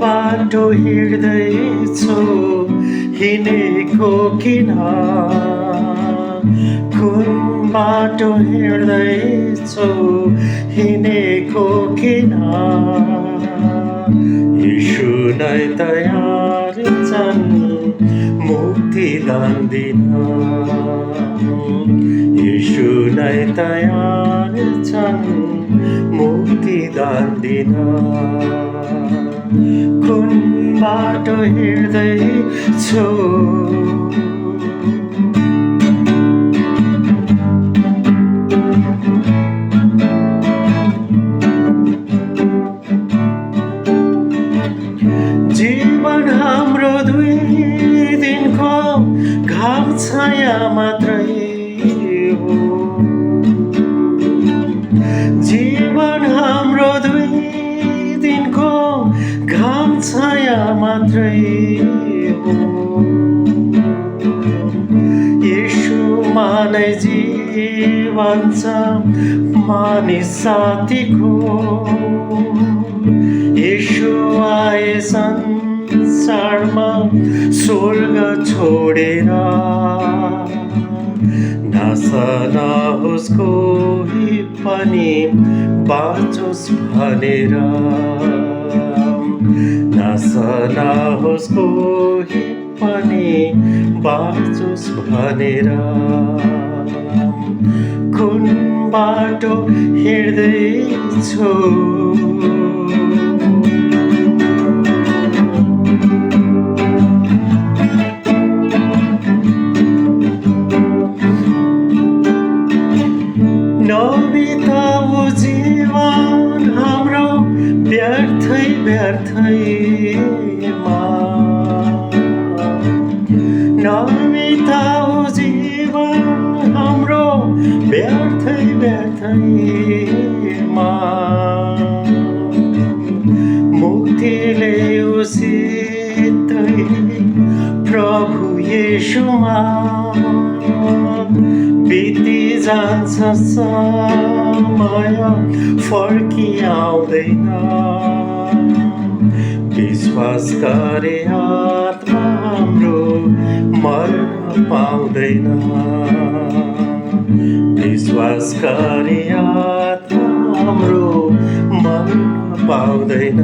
बाटो हिँड्दैछौ हिँडेको किन कुन बाटो हिँड्दैछौ हिँडेको किन यीशु नै तयार छन् मुक्तिदान दिन यीशु नै तयार छन् मुक्तिदान दिन कुन बाटो हिँड्दैछौ जीवन हाम्रो 2 दिनको घाम छाया मात्रै हो जीवन हाम्रो 2 दिनको घाम छाया मात्रै हो यीशुमा नै जीवन छ मानिस साथीको यीशु आए संसारमा स्वर्ग छोडेर नासा नहोस् कोही पनि बाँचोस् भनेर नासा नहोस् कोही पनि बाँचोस् भनेर कुन बाटो हिँड्दैछौ नबिताऊ जीवन हाम्रो व्यर्थै व्यर्थैमा नबिताऊ जीवन हाम्रो व्यर्थै व्यर्थैमा मुक्ति ल्याऊ सिधै प्रभु येशूमा बिति जान्छ समय फर्की आउँदैन विश्वास गरे आत्मा हाम्रो मर्न पाउँदैन विश्वास गरे आत्मा हाम्रो मर्न पाउँदैन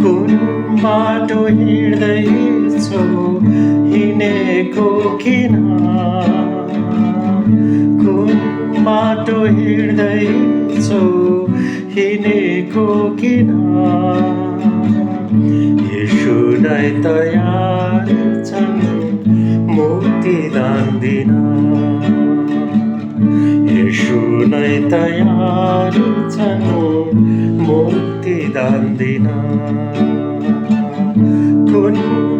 कुन बाटो हिँड्दैछौ हिँडेको किन कुन बाटो हिँड्दैछौ हिँडेको किन यीशु नै तयार छन् मुक्तिदान दिन यीशु नै तयार छन् मुक्तिदान दिन कुन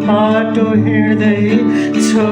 बाटो हिँड्दैछौ